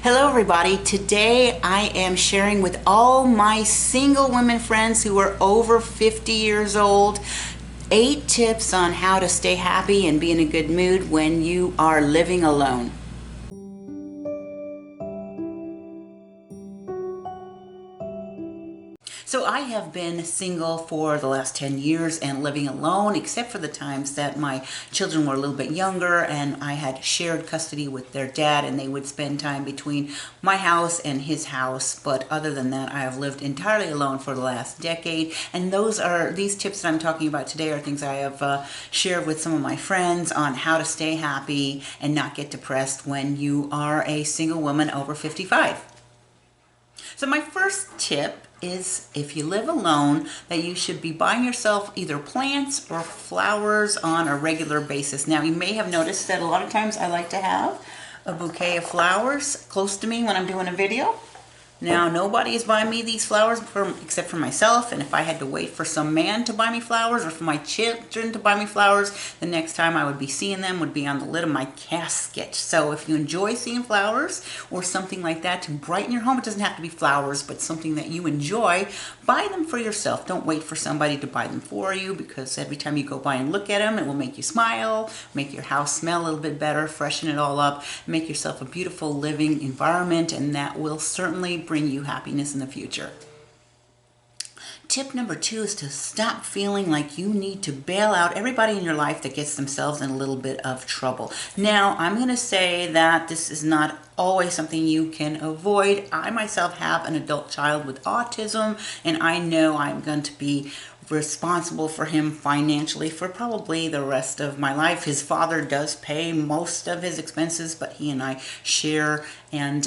Hello everybody. Today I am sharing with all my single women friends who are over 50 years old 8 tips on how to stay happy and be in a good mood when you are living alone. So I have been single for the last 10 years and living alone, except for the times that my children were a little bit younger and I had shared custody with their dad and they would spend time between my house and his house. But other than that, I have lived entirely alone for the last decade. And these tips that I'm talking about today are things I have shared with some of my friends on how to stay happy and not get depressed when you are a single woman over 55. So my first tip is, if you live alone, that you should be buying yourself either plants or flowers on a regular basis. Now, you may have noticed that a lot of times I like to have a bouquet of flowers close to me when I'm doing a video. Now, nobody is buying me these flowers except for myself, and if I had to wait for some man to buy me flowers or for my children to buy me flowers, the next time I would be seeing them would be on the lid of my casket. So if you enjoy seeing flowers or something like that to brighten your home, it doesn't have to be flowers, but something that you enjoy, buy them for yourself. Don't wait for somebody to buy them for you, because every time you go by and look at them, it will make you smile, make your house smell a little bit better, freshen it all up, make yourself a beautiful living environment, and that will certainly bring you happiness in the future. Tip number 2 is to stop feeling like you need to bail out everybody in your life that gets themselves in a little bit of trouble. Now, I'm going to say that this is not always something you can avoid. I myself have an adult child with autism, and I know I'm going to be responsible for him financially for probably the rest of my life. His father does pay most of his expenses, but he and I share, and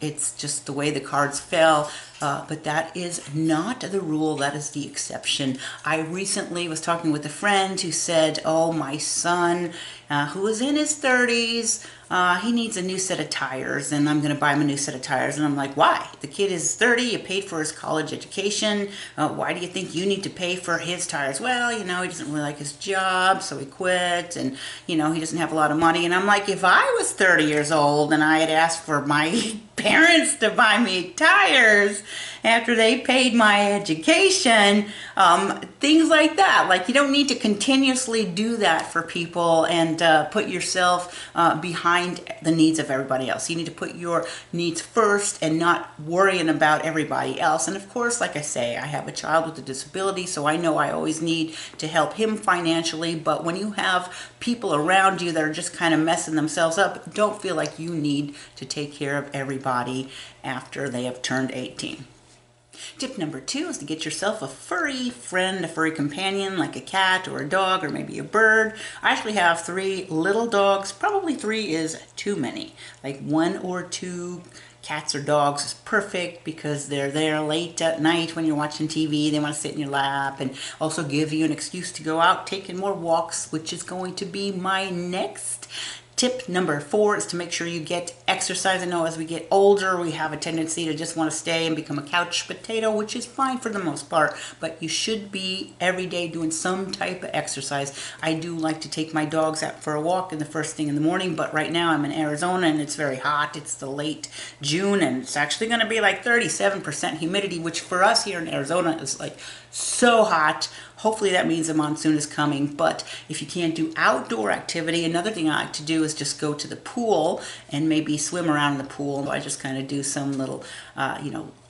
it's just the way the cards fell. But that is not the rule, that is the exception. I recently was talking with a friend who said, oh, my son, who is in his 30s, he needs a new set of tires, and I'm going to buy him a new set of tires. And I'm like, why? The kid is 30, you paid for his college education. Why do you think you need to pay for his tires? Well, he doesn't really like his job, so he quit, and, he doesn't have a lot of money. And I'm like, if I was 30 years old and I had asked for my parents to buy me tires after they paid my education, things like that. Like, you don't need to continuously do that for people and put yourself behind the needs of everybody else. You need to put your needs first and not worrying about everybody else. And of course, like I say, I have a child with a disability, so I know I always need to help him financially. But when you have people around you that are just kind of messing themselves up, don't feel like you need to take care of everybody after they have turned 18. Tip number 2 is to get yourself a furry friend, a furry companion, like a cat or a dog or maybe a bird. I actually have 3 little dogs. Probably 3 is too many. Like 1 or 2 cats or dogs is perfect, because they're there late at night when you're watching TV. They want to sit in your lap and also give you an excuse to go out taking more walks, which is going to be my next tip. Number 4 is to make sure you get exercise. I know as we get older, we have a tendency to just want to stay and become a couch potato, which is fine for the most part, but you should be every day doing some type of exercise. I do like to take my dogs out for a walk in the first thing in the morning, but right now I'm in Arizona and it's very hot. It's the late June and it's actually going to be like 37% humidity, which for us here in Arizona is like so hot. Hopefully that means the monsoon is coming. But if you can't do outdoor activity, another thing I like to do is just go to the pool and maybe swim around in the pool. I just kind of do some little,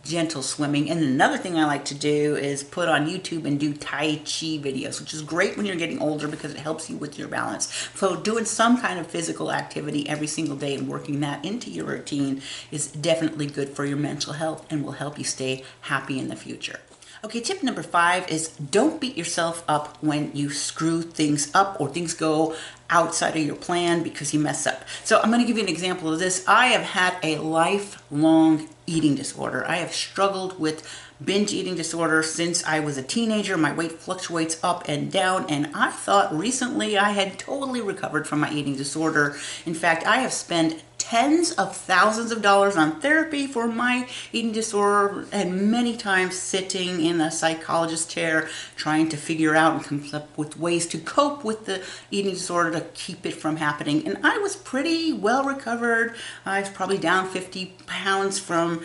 gentle swimming. And another thing I like to do is put on YouTube and do Tai Chi videos, which is great when you're getting older because it helps you with your balance. So doing some kind of physical activity every single day and working that into your routine is definitely good for your mental health and will help you stay happy in the future. Okay, tip number 5 is don't beat yourself up when you screw things up or things go outside of your plan because you mess up. So I'm going to give you an example of this. I have had a lifelong eating disorder. I have struggled with binge eating disorder since I was a teenager. My weight fluctuates up and down, and I thought recently I had totally recovered from my eating disorder. In fact, I have spent tens of thousands of dollars on therapy for my eating disorder, and many times sitting in a psychologist chair trying to figure out and come up with ways to cope with the eating disorder to keep it from happening. And I was pretty well recovered. I was probably down 50 pounds from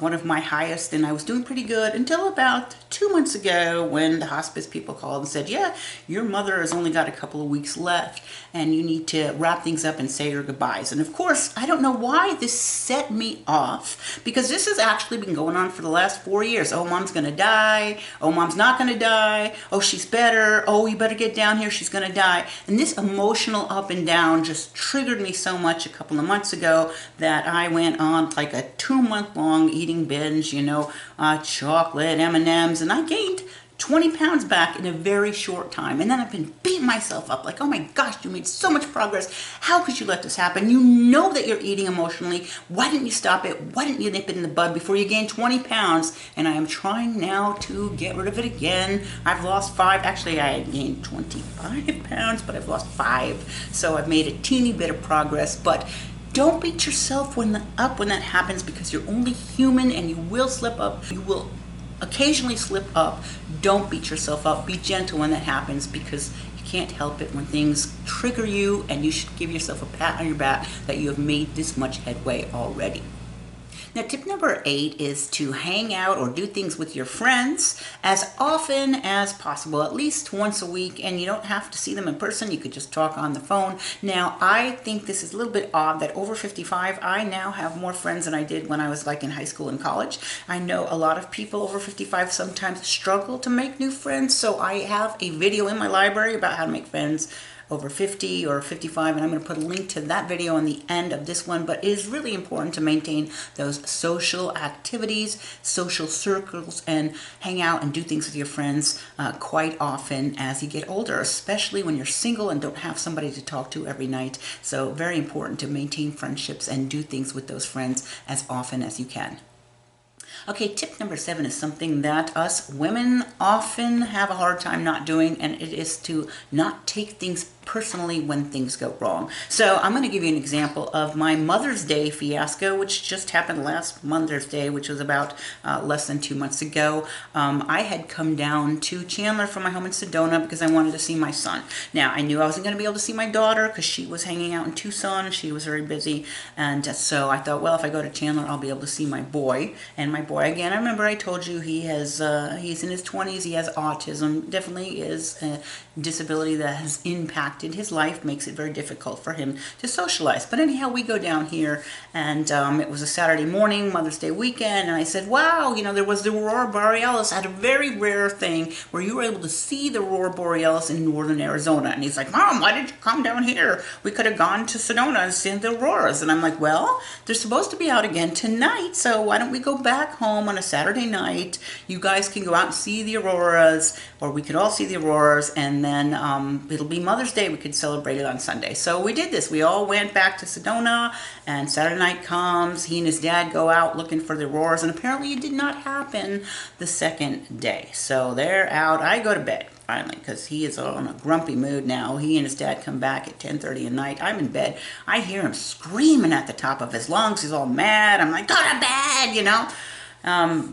one of my highest, and I was doing pretty good until about 2 months ago when the hospice people called and said, yeah, your mother has only got a couple of weeks left and you need to wrap things up and say your goodbyes. And of course, I don't know why this set me off, because this has actually been going on for the last 4 years. Oh, mom's gonna die. Oh, mom's not gonna die. Oh, she's better. Oh, you better get down here, she's gonna die. And this emotional up and down just triggered me so much a couple of months ago that I went on like a 2-month-long eating binge, chocolate, M&Ms, and I gained 20 pounds back in a very short time. And then I've been beating myself up like, oh my gosh, you made so much progress. How could you let this happen? You know that you're eating emotionally. Why didn't you stop it? Why didn't you nip it in the bud before you gained 20 pounds? And I am trying now to get rid of it again. I've lost 5. Actually, I gained 25 pounds, but I've lost 5. So I've made a teeny bit of progress. But don't beat yourself up when that happens, because you're only human and you will slip up. You will occasionally slip up. Don't beat yourself up. Be gentle when that happens, because you can't help it when things trigger you, and you should give yourself a pat on your back that you have made this much headway already. Now, tip number 8 is to hang out or do things with your friends as often as possible, at least once a week, and you don't have to see them in person. You could just talk on the phone. Now, I think this is a little bit odd that over 55, I now have more friends than I did when I was like in high school and college. I know a lot of people over 55 sometimes struggle to make new friends, so I have a video in my library about how to make friends over 50 or 55, and I'm going to put a link to that video on the end of this one. But it is really important to maintain those social activities, social circles, and hang out and do things with your friends quite often as you get older, especially when you're single and don't have somebody to talk to every night. So very important to maintain friendships and do things with those friends as often as you can. Okay, tip number 7 is something that us women often have a hard time not doing, and it is to not take things personally when things go wrong. So I'm going to give you an example of my Mother's Day fiasco, which just happened last Mother's Day, which was about less than 2 months ago. I had come down to Chandler from my home in Sedona because I wanted to see my son. Now, I knew I wasn't going to be able to see my daughter because she was hanging out in Tucson. She was very busy, and so I thought, well, if I go to Chandler, I'll be able to see my boy. And my boy, again, I remember I told you he's in his 20s. He has autism. Definitely is a disability that has impacted his life, makes it very difficult for him to socialize. But anyhow, we go down here, and it was a Saturday morning, Mother's Day weekend, and I said, wow, there was the Aurora Borealis. I had a very rare thing where you were able to see the Aurora Borealis in northern Arizona. And he's like, Mom, why did you come down here? We could have gone to Sedona and seen the auroras. And I'm like, well, they're supposed to be out again tonight, so why don't we go back home on a Saturday night? You guys can go out and see the auroras, or we could all see the auroras, and then it'll be Mother's Day. We could celebrate it on Sunday. So we did this. We all went back to Sedona, and Saturday night comes. He and his dad go out looking for the auroras, and apparently it did not happen the second day. So they're out. I go to bed finally because he is on a grumpy mood now. He and his dad come back at 10:30 at night. I'm in bed. I hear him screaming at the top of his lungs. He's all mad. I'm like, go to bed,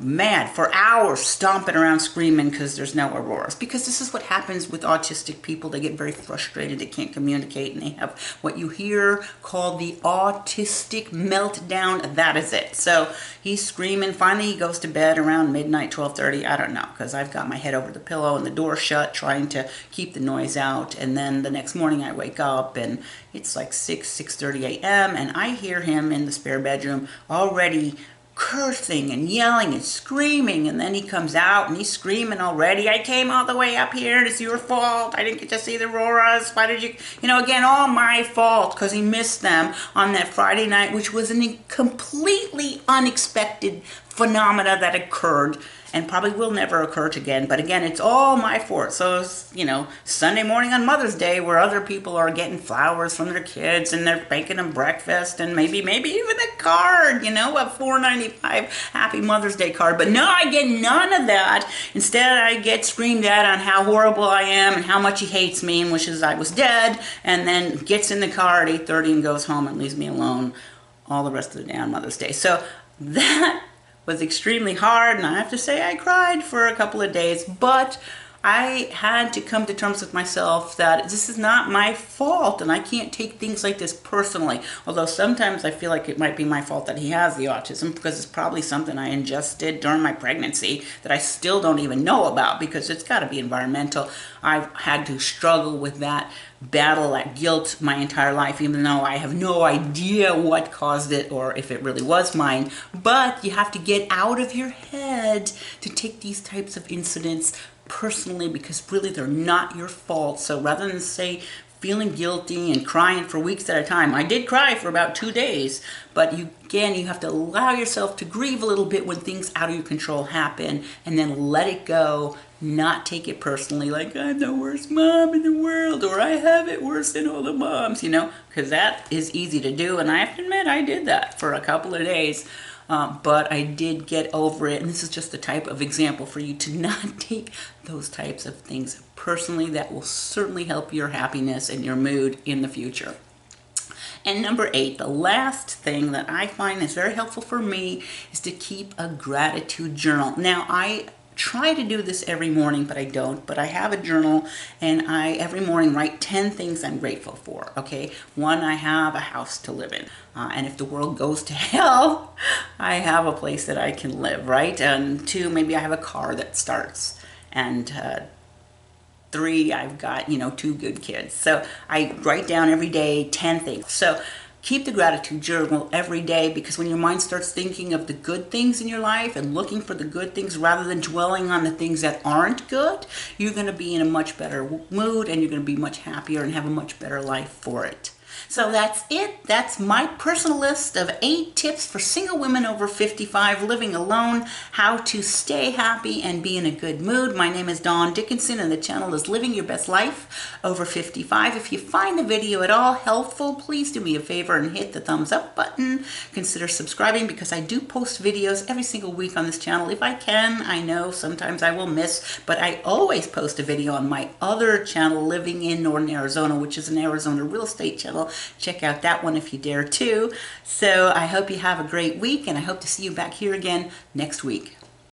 mad for hours, stomping around screaming because there's no auroras. Because this is what happens with autistic people. They get very frustrated. They can't communicate, and they have what you hear called the autistic meltdown. That is it. So he's screaming. Finally, he goes to bed around midnight, 12:30. I don't know, because I've got my head over the pillow and the door shut, trying to keep the noise out. And then the next morning I wake up, and it's like 6:30 a.m., and I hear him in the spare bedroom already cursing and yelling and screaming. And then he comes out and he's screaming already, I came all the way up here and it's your fault. I didn't get to see the auroras. Why did you, again, all my fault because he missed them on that Friday night, which was a completely unexpected phenomena that occurred and probably will never occur again. But again, it's all my fault. So, Sunday morning on Mother's Day, where other people are getting flowers from their kids and they're baking them breakfast and maybe even a card, a $4.95 Happy Mother's Day card. But no, I get none of that. Instead, I get screamed at on how horrible I am and how much he hates me and wishes I was dead, and then gets in the car at 8:30 and goes home and leaves me alone all the rest of the day on Mother's Day. So that was extremely hard, and I have to say I cried for a couple of days, but I had to come to terms with myself that this is not my fault, and I can't take things like this personally. Although sometimes I feel like it might be my fault that he has the autism, because it's probably something I ingested during my pregnancy that I still don't even know about, because it's got to be environmental. I've had to struggle with that battle, that guilt my entire life, even though I have no idea what caused it or if it really was mine. But you have to get out of your head to take these types of incidents personally, because really they're not your fault. So rather than say feeling guilty and crying for weeks at a time, I did cry for about 2 days, but you have to allow yourself to grieve a little bit when things out of your control happen, and then let it go. Not take it personally, like I'm the worst mom in the world, or I have it worse than all the moms, because that is easy to do, and I have to admit I did that for a couple of days. But I did get over it, and this is just the type of example for you to not take those types of things personally. That will certainly help your happiness and your mood in the future. And number 8, the last thing that I find is very helpful for me is to keep a gratitude journal. Now, I try to do this every morning, but I don't. But I have a journal, and I every morning write 10 things I'm grateful for. Okay, 1, I have a house to live in, and if the world goes to hell, I have a place that I can live, right? And 2, maybe I have a car that starts, and 3, I've got 2 good kids. So I write down every day 10 things. So keep the gratitude journal every day, because when your mind starts thinking of the good things in your life and looking for the good things rather than dwelling on the things that aren't good, you're going to be in a much better mood, and you're going to be much happier and have a much better life for it. So that's it. That's my personal list of 8 tips for single women over 55 living alone, how to stay happy and be in a good mood. My name is Dawn Dickinson, and the channel is Living Your Best Life Over 55. If you find the video at all helpful, please do me a favor and hit the thumbs up button. Consider subscribing, because I do post videos every single week on this channel. If I can, I know sometimes I will miss, but I always post a video on my other channel, Living in Northern Arizona, which is an Arizona real estate channel. Check out that one if you dare to. So I hope you have a great week, and I hope to see you back here again next week.